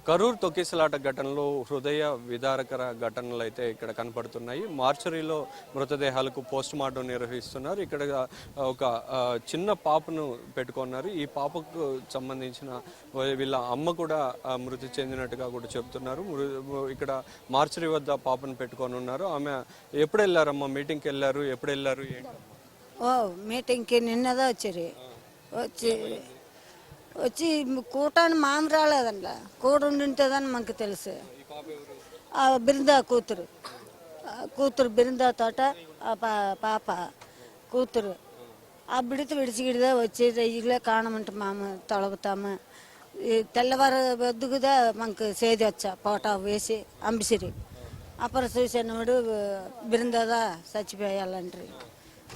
కరూర్ తొక్కిసలాట ఘటనలో హృదయ విదారకర ఘటనలు అయితే ఇక్కడ కనపడుతున్నాయి. మార్చరీలో మృతదేహాలకు పోస్ట్ మార్టం నిర్వహిస్తున్నారు. ఇక్కడ ఒక చిన్న పాపను పెట్టుకున్నారు. ఈ పాపకు సంబంధించిన వీళ్ళ అమ్మ కూడా మృతి చెందినట్టుగా కూడా చెప్తున్నారు. ఇక్కడ మార్చరీ వద్ద పాపను పెట్టుకొని ఉన్నారు. ఆమె ఎప్పుడు వెళ్ళారమ్మా? మీటింగ్కి వెళ్ళారు? ఎప్పుడు వెళ్ళారు? మీటింగ్కి నిన్నదా వచ్చి కూటాన్ని మామ రాలేదండి. కూడ ఉంటుందని మనకు తెలుసు. బృందా కూతురు బృందా తోట పాప కూతురు ఆ బిడితే విడిచిగిడిదా వచ్చి రెయ్యిలే కాణమంటే మామ తొలగుతాము. తెల్లవారు వద్దుకుదా మనకు సేది వచ్చా పోట వేసి అంబిసిరి అప్పుడు చూసినవాడు బృందాదా చచ్చిపోయాలంటారు.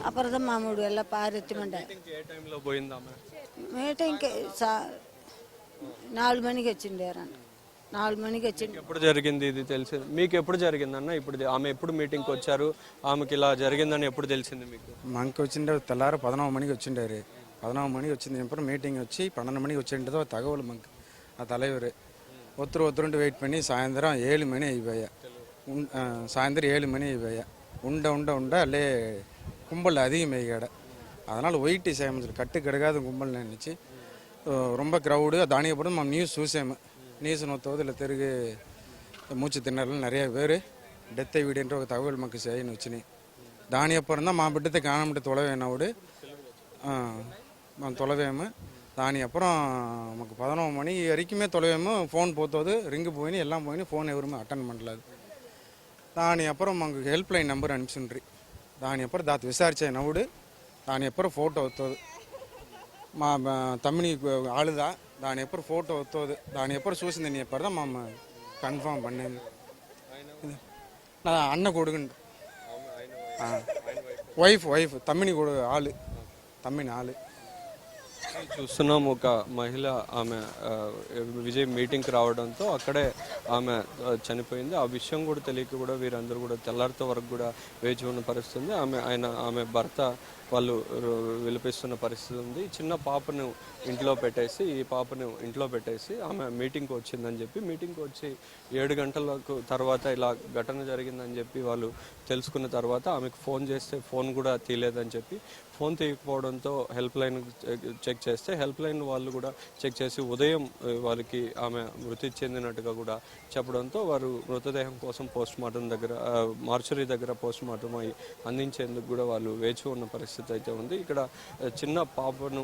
అప్పుడు మామూడు ఎలా పారెత్తిమండే మీటింగ్కి 4 మణికి వచ్చిండారు. 4 మణికి వచ్చింది. ఎప్పుడు జరిగింది ఇది తెలిసి మీకు? ఎప్పుడు జరిగిందన్న? ఇప్పుడు ఆమె ఎప్పుడు మీటింగ్కి వచ్చారు? ఆమెకి ఇలా జరిగిందని ఎప్పుడు తెలిసింది మీకు? మనకి వచ్చిండే తెల్లారు 11 మణికి వచ్చిండారు. 11 మణికి వచ్చింది. ఇప్పుడు మీటింగ్ వచ్చి 12 మణికి వచ్చిండదో తగవలు మనకు ఆ தலைவர் ஒருத்தருண்டு வெயிட் பண்ணி சாயந்தரம் 7 மணி ஆகிப்போயா. சாயந்தரம் 7 மணி ஆகிப்போயா. உண்ட அல்லே கும்பல் அதிகமாகிட. அதனால் ஒயிட்டி சேமத்தில் கட்டு கிடக்காத கும்பல் நினச்சி ரொம்ப க்ரௌடு దానియప్పుడు మనం న్యూస్ చూసాము. న్యూస్ నొత్తవదిలో తిరిగి మూச்சு తిన్నర్లు நிறைய பேர் డెత్ అయ్యింటే ఒక తగవలు మాకు చేయని వచ్చినాయి. దాని అప్పుడు మా బిడ్డతో కానమంటే తొలవేనవుడు మనం తొలవేము. దాని అப்புறம் మాకు 11 மணி వరకుమే తొలవేము. ఫోన్ పోతుంది, రింగ్ పోయి ఎல்லாம் పోయి ఫోన్ ఎవరుமே అటెండ్ பண்ணలేదు. దాని అப்புறம் మాకు హెల్ప్ లైన్ నెంబర్ అనిపించుండ్రి. దాని అప్పుడు దాని విచారించినవుడు దాని ఎప్పుడు ఫోటో వస్తుంది. మా తమ్మిని ఆளுదా దాని ఎప్పుడు ఫోటో వస్తుంది. దాని ఎప్పుడు చూసింది నీ ఎప్పుడు మా కన్ఫర్మ్ పడింది. నా అన్న కొడుకుండు వైఫ్ తమ్మిని ఆಳು తమ్మిని ఆಳು చూస్తున్నాం. ఒక మహిళ ఆమె విజయ్ మీటింగ్కి రావడంతో అక్కడే ఆమె చనిపోయింది. ఆ విషయం కూడా తెలియక కూడా వీరందరూ కూడా తెల్లారితో వరకు కూడా వేచి ఉన్న పరిస్థితి ఉంది. ఆమె భర్త వాళ్ళు విలిపిస్తున్న పరిస్థితి ఉంది. చిన్న పాపను ఇంట్లో పెట్టేసి ఆమె మీటింగ్కి వచ్చిందని చెప్పి మీటింగ్కి వచ్చి 7 గంటలకు తర్వాత ఇలా ఘటన జరిగిందని చెప్పి వాళ్ళు తెలుసుకున్న తర్వాత ఆమెకు ఫోన్ చేస్తే ఫోన్ కూడా తీయలేదని చెప్పి ఫోన్ తీయకపోవడంతో హెల్ప్ లైన్ చెక్ చేస్తే హెల్ప్ లైన్ వాళ్ళు కూడా చెక్ చేసి ఉదయం వాళ్ళకి ఆమె మృతి చెందినట్టుగా కూడా చెప్పడంతో వారు మృతదేహం కోసం పోస్ట్ మార్టం దగ్గర మార్చరీ దగ్గర పోస్ట్ మార్టం అయి అందించేందుకు కూడా వాళ్ళు వేచి ఉన్న పరిస్థితి అయితే ఉంది. ఇక్కడ చిన్న పాపను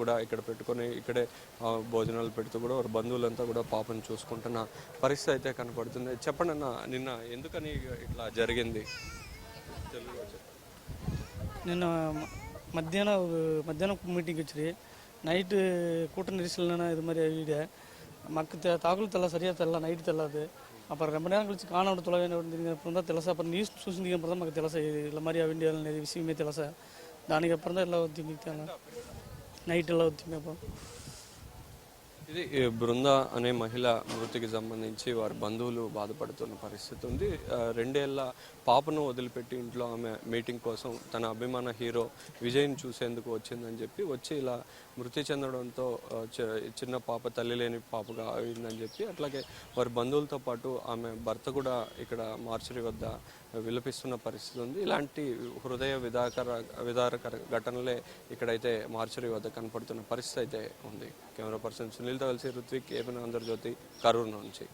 కూడా ఇక్కడ పెట్టుకొని ఇక్కడే భోజనాలు పెడుతూ కూడా వారి బంధువులంతా కూడా పాపను చూసుకుంటున్న పరిస్థితి అయితే కనపడుతుంది. చెప్పండి అన్న, నిన్న ఎందుకని ఇట్లా జరిగింది? నిన్న మధ్యాహ్నం மீட்டிங் வச்சு நைட்டு கூட்ட நெரிசல்னா இது மாதிரி வீடு மக்கு தாக்குలు తెల్ల సరిగా తెల్ల నైట్ తెల్లదు. அப்புறம் ரொம்ப நேரம் கழிச்சு காணோட தொலைவேன் அப்புறம் தான் தெலசா. அப்புறம் நியூஸ் చూసింది అప్పుడు தான் మాకు తెలసా ఇలా మరి ఆ ఇండియాలో అనేది విషయమే తెలసా. దానికి అప్పుడు தான் ఎలా వచ్చింది నైట్ ఎలా వచ్చింది. అప్పుడు ఇది బృందా అనే మహిళ మృతికి సంబంధించి వారి బంధువులు బాధపడుతున్న పరిస్థితి ఉంది. 2 ఏళ్ల పాపను వదిలిపెట్టి ఇంట్లో ఆమె మీటింగ్ కోసం తన అభిమాన హీరో విజయ్ని చూసేందుకు వచ్చిందని చెప్పి వచ్చి ఇలా మృతి చెందడంతో చిన్న పాప తల్లి లేని పాపగా అయిందని చెప్పి అట్లాగే వారి బంధువులతో పాటు ఆమె భర్త కూడా ఇక్కడ మార్చరీ వద్ద విలపిస్తున్న పరిస్థితి ఉంది. ఇలాంటి హృదయ విదారకర ఘటనలే ఇక్కడైతే మార్చరీ వద్ద కనపడుతున్న పరిస్థితి అయితే ఉంది. కెమెరా పర్సన్ సునీల్తో కలిసి రుత్విక్, ఏపీ ఆంధ్రజ్యోతి, కరూర్ నుంచి.